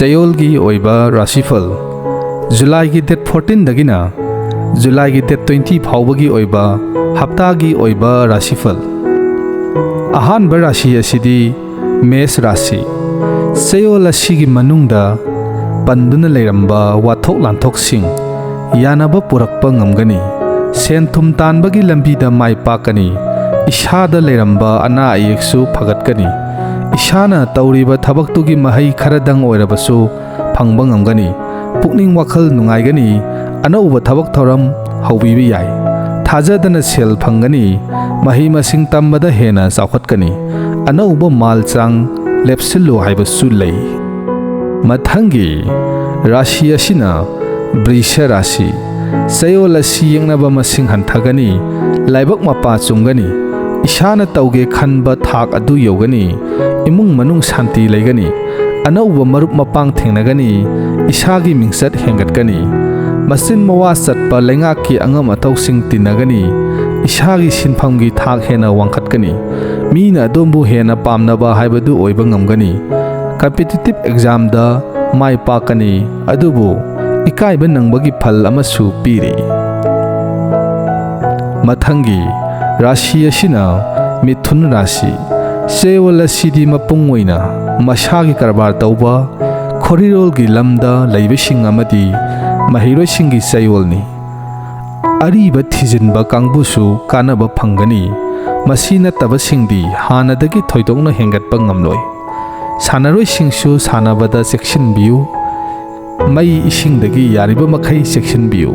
Chayolgi Rashi Phal July ki date 14 dagina July ki date 20 phawbagi oiba Haptagi Rashi Phal Ahanba Rashi asidi Mes Rashi Chayol asigi manungda Panduna leiramba wathok lanthok sing Yanaba purakpa ngamgani Senthum tanbagi lambida mai pakani Ishada leiramba ana ayeksu phagatgani Ishana tauriba thabaktugi mahai kharadang oirabasu phangba ngamgani Pukning wakhal nungaigani anauba thabak thoram haubibi yai Thajadana sel phangani mahi masing tambada hena chawkhatkani anauba malchang lepsilu haibasu lei Mathangi Rashi asina Brisha Rashi Chayol asi yengnaba masing hanthagani laibak mapa chungani Ishana tauge khanba thak adu yogani imung manung shanti leigani anauba marup mapang thengnagani Ishagi mingsat hengatgani masin mawa satpa lengaki angam atausing tinagani Ishagi sinphamgi thak hena wangkhatgani mina dombu hena pamnaba haibadu oiba ngamgani competitive exam da mai pakani adubu ikaiba nangbagi phal amasu piri Mathangi Rashi asina Mithun Rashi Chayol asidi mapung oina masagi karbar tauba khorirol gi lamda leibising amadi mahiroi singi Chayolni ariba thijinba kangbusu kanaba phangani masina tabasingdi hanadagi thoidokna hengatpa ngamloi Sanaroi singsu sanabada section biu mai isingdagi yariba makhai section biu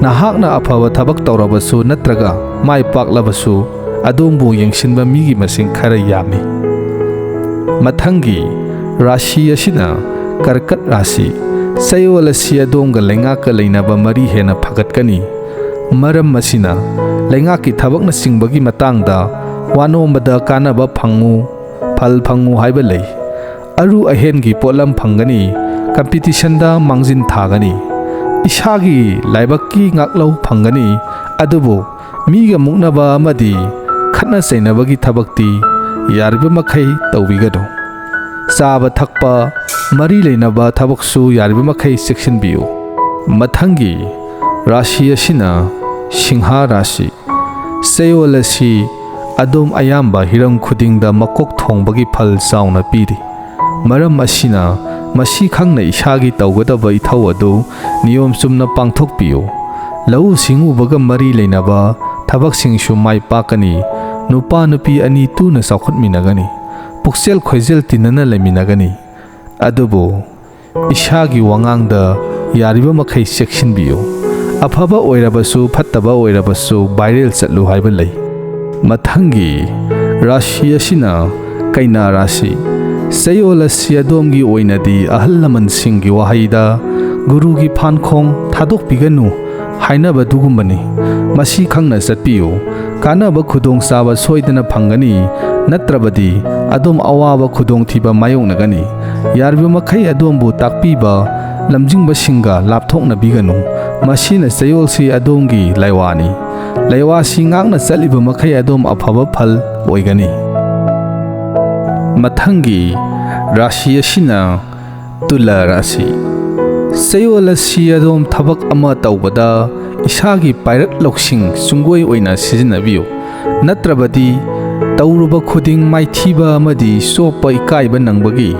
Nahakna aphaba thabak tawrabasu natraga mai paklabasu adombu yengsinba migi masing khara yami Mathangi Rashi asina Karkat Rashi Chayol asi adonga lengaka leinaba mari hena phagatkani maram masina lengaki thabakna singbagi matangda wanombada kanaba phangu phal phangu haiba lei aru ahengi polam phangani competition da mangjin thagani Ishagi laibakki ngaklau phangani adubu miga muknaba amadi khatna sainabagi thabakti yarba makhai tawbigado Saba thakpa mari leinaba thabaksu yarba makhai section biu Mathangi Rashi asina Singha Rashi Chayol asi adom ayamba hiram khudingda makok thongbagi phal chauna piri maram asina masi khangna ishagi tawgadaba ithau adu niyom chumna pangthokpiu lau singubaga mari leinaba thabak singsu mai pakani nupa nupi ani tuna chawkhatminagani puksel khoijel tinana leminagani adubu ishagi wangangda yariba makhai section biu afaba oirabasu phattaba oirabasu viral chatlu haiba lei Mathangi Rashi asina Kaina Rashi Chayol asi adomgi oinadi ahal laman singgi wahaida gurugi phankhong thadok piganu hainaba dugumani masi khangna chatpiu kanaba khudong saba soidana phangani natrabadi adom awaba khudong thiba mayongnagani yarbi makhai adombu takpiba lamjingba singa lapthokna biganu masina Chayol si adomgi laiwani laiwa singakna chaliba makhai adom aphaba phal oigani Mathangi Rashi asina Tula Rashi Chayol asi adom thabak ama tawbada ishagi pairak loksing sungoi oina sijinabiu natrabadi tawruba khuding maithiba amadi sopa ikaiba nangbagi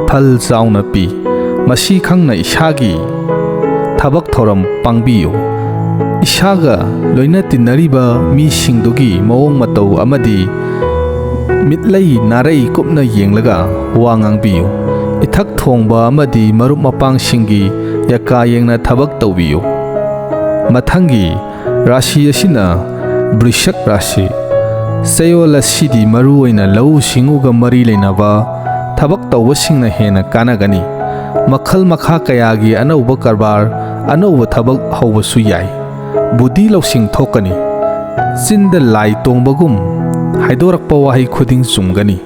phal chauna pi masi khangna ishagi thabak thoram pangbiu Ishaga loina tinariba mi singdugi mawong matau amadi mitlai narai kupna yenglaga wangang biu ithak thongba amadi marup mapang singi yaka yengna thabak tawbiu Mathangi Rashi asina Brishak Rashi Chayol asidi maru oina lau singuga mari leinaba thabak tawbasingna hena kanagani makhal makha kayagi anauba karbar anauba thabak haubasu yai Budi lausing thokani Sinda lai tongbagum haidorakpa wahai khuding chumgani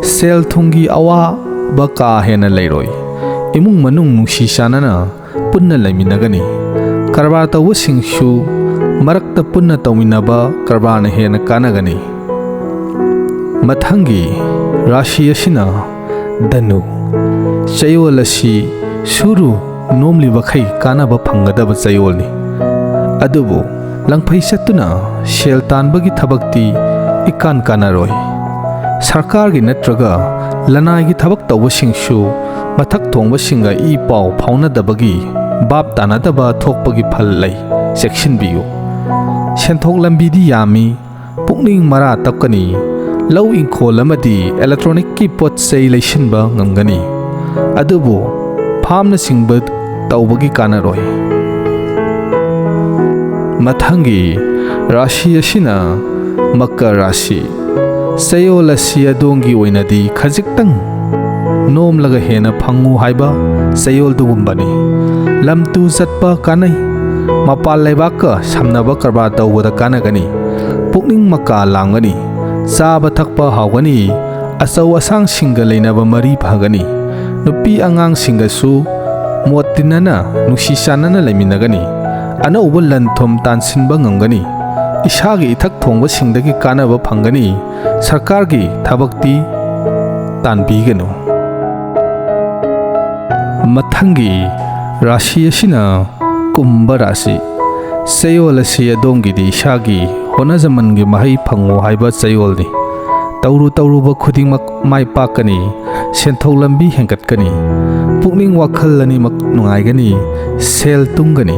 sel thungi awa baka hena leiroi imung manung nungsi sanana punna laiminagani karbar tawu singsu marakta punna tawminaba karbana hena kanagani Mathangi Rashi asina Danu Chayol asi suru nomli bakai kanaba phangadaba chayolni. Adubu langphai satuna shel tanbagi thabakti ikan kanaroi. Sarkargi natraga lanai thabak tawbasingsu mathak thongbasinga I pau phaunadabagi bab tanadaba thokpagi phal lei section biu. Senthok lambidi yami pukning mara tapkani lau ingkhol amadi electronic ki pot sei leisinba ngamgani. Adubu phamna singba tawbagi kanaroi. Mathangi rashi asina Makar Rashi. Chayol asi adongi oinadi khajiktang nom laga hena phangu haiba chayol dugumbani. Lamtu zatpa kanai mapal leibaka samnaba karba tawbada kanagani. Pukning maka langani chaba thakpa hawgani achau asang singa leinaba mari phagani. Nupi angang singa su motinana nusi sanana leiminagani. Anauba lanthom tansinba ngamgani. Ishagi ithak thongba singdagi kanaba phangani. Sarkargi thabakti tanbiganu. Mathangi rashi asina Kumbha Rashi. Chayol asi adongi di ishagi honajamangi mahai phango haiba chayolni. Tauruba khudingmak mai pakani senthok lambi hengkatkani. Pukning wakhal animak nungaigani sel tungani.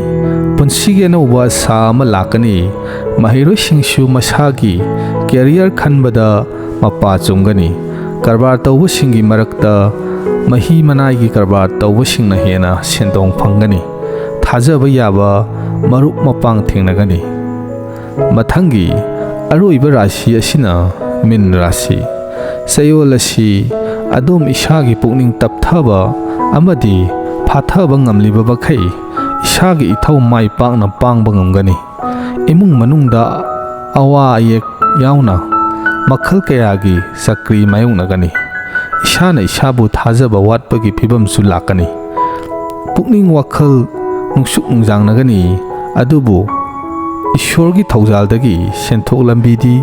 Punsigi anauba sa ama lakani. Mahirosingsu masagi career khanbada mapa chungani. Karbar tawbasingi marakta mahi manai karbar tawbasingna hena sendong phangani. Thajaba yaba marup mapang thengnagani. Mathangi aroiba rashi asina Min Rashi. Chayol asi adom ishagi pukning tapthaba amadi phathaba ngamliba bakai ishagi ithau mai pakna pangba ngamgani. Imung manungda awa ayek yauna makhal kayagi sakri mayungnagani. Ishana ishabu thajaba watpagi phibamsu lakani. Pukning wakhal nungsuk nungjangnagani. Adubu ishorgi thaujaldagi senthok lambidi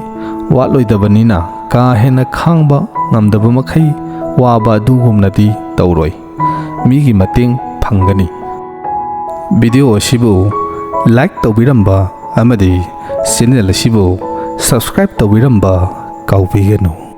watloidabanina ka hena khangba ngamdaba makhai waba adugumnadi tawroi. Migi mating phangani. Video asibu like tawbiramba amadi channel asibu subscribe tawbiramba kaubiganu.